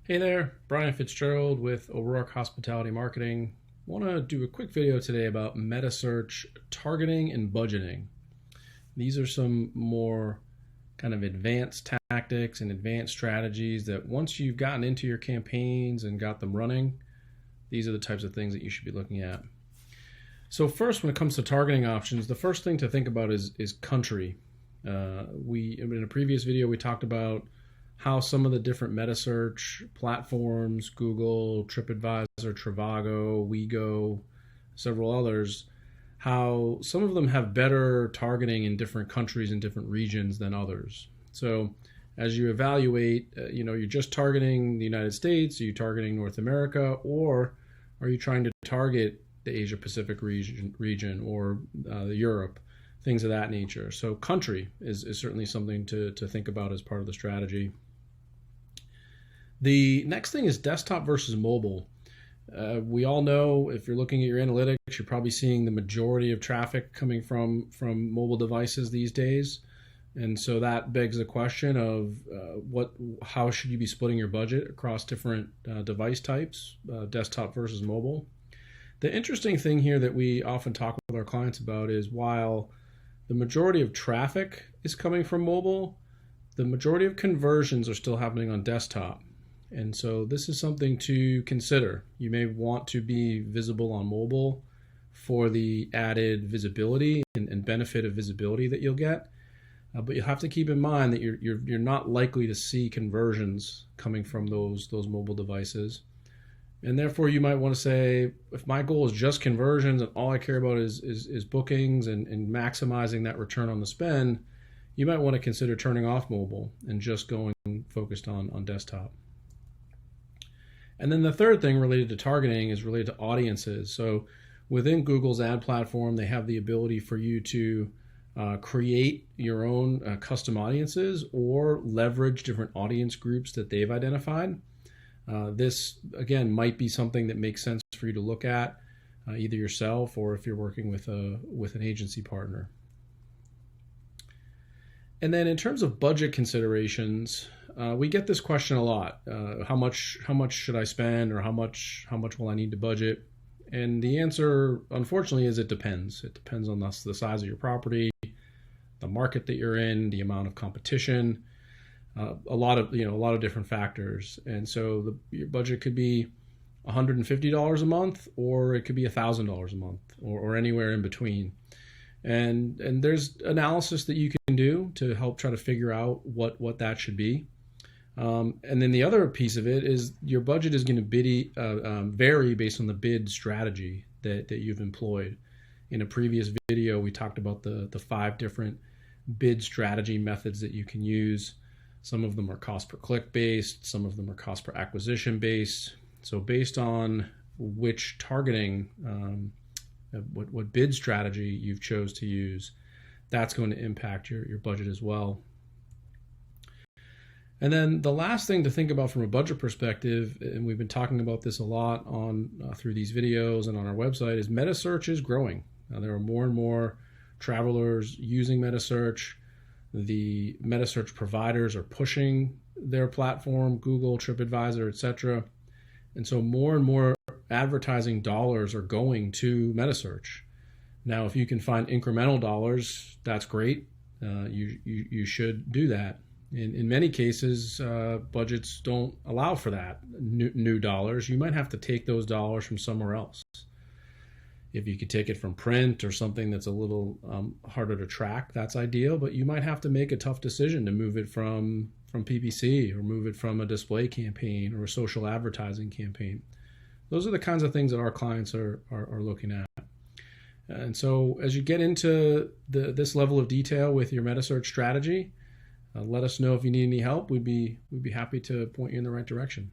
Hey there, Brian Fitzgerald with O'Rourke Hospitality Marketing. I want to do a quick video today about Metasearch targeting and budgeting. These are some more kind of advanced tactics and advanced strategies that once you've gotten into your campaigns and got them running, these are the types of things that you should be looking at. So first, when it comes to targeting options, the first thing to think about is country. In a previous video, we talked about how some of the different Metasearch platforms, Google, TripAdvisor, Trivago, WeGo, several others, how some of them have better targeting in different countries and different regions than others. So as you evaluate, you're just targeting the United States, are you targeting North America, or are you trying to target the Asia Pacific region or Europe, things of that nature. So country is certainly something to think about as part of the strategy. The next thing is desktop versus mobile. We all know if you're looking at your analytics, you're probably seeing the majority of traffic coming from mobile devices these days. And so that begs the question of how should you be splitting your budget across different device types, desktop versus mobile. The interesting thing here that we often talk with our clients about is while the majority of traffic is coming from mobile, the majority of conversions are still happening on desktop. And so this is something to consider. You may want to be visible on mobile for the added visibility and benefit of visibility that you'll get. But you'll have to keep in mind that you're not likely to see conversions coming from those mobile devices. And therefore you might want to say, if my goal is just conversions and all I care about is bookings and maximizing that return on the spend, you might want to consider turning off mobile and just going focused on desktop. And then the third thing related to targeting is related to audiences. So within Google's ad platform, they have the ability for you to create your own custom audiences or leverage different audience groups that they've identified. This, again, might be something that makes sense for you to look at either yourself or if you're working with an agency partner. And then in terms of budget considerations, we get this question a lot. How much should I spend, or how much will I need to budget? And the answer, unfortunately, is it depends. It depends on the size of your property, the market that you're in, the amount of competition, a lot of different factors. And so your budget could be $150 a month, or it could be $1,000 a month, or anywhere in between. And there's analysis that you can do to help try to figure out what that should be. And then the other piece of it is your budget is going to vary based on the bid strategy that you've employed. In a previous video, we talked about the 5 different bid strategy methods that you can use. Some of them are cost per click based, some of them are cost per acquisition based. So based on which targeting, what bid strategy you've chose to use, that's going to impact your budget as well. And then the last thing to think about from a budget perspective, and we've been talking about this a lot through these videos and on our website, is Metasearch is growing. There are more and more travelers using Metasearch. The Metasearch providers are pushing their platform, Google, TripAdvisor, etc. And so more and more advertising dollars are going to Metasearch. Now, if you can find incremental dollars, that's great. You should do that. In many cases, budgets don't allow for that, new dollars. You might have to take those dollars from somewhere else. If you could take it from print or something that's a little harder to track, that's ideal, but you might have to make a tough decision to move it from PPC, or move it from a display campaign or a social advertising campaign. Those are the kinds of things that our clients are looking at. And so as you get into this level of detail with your Metasearch strategy, let us know if you need any help. We'd be happy to point you in the right direction.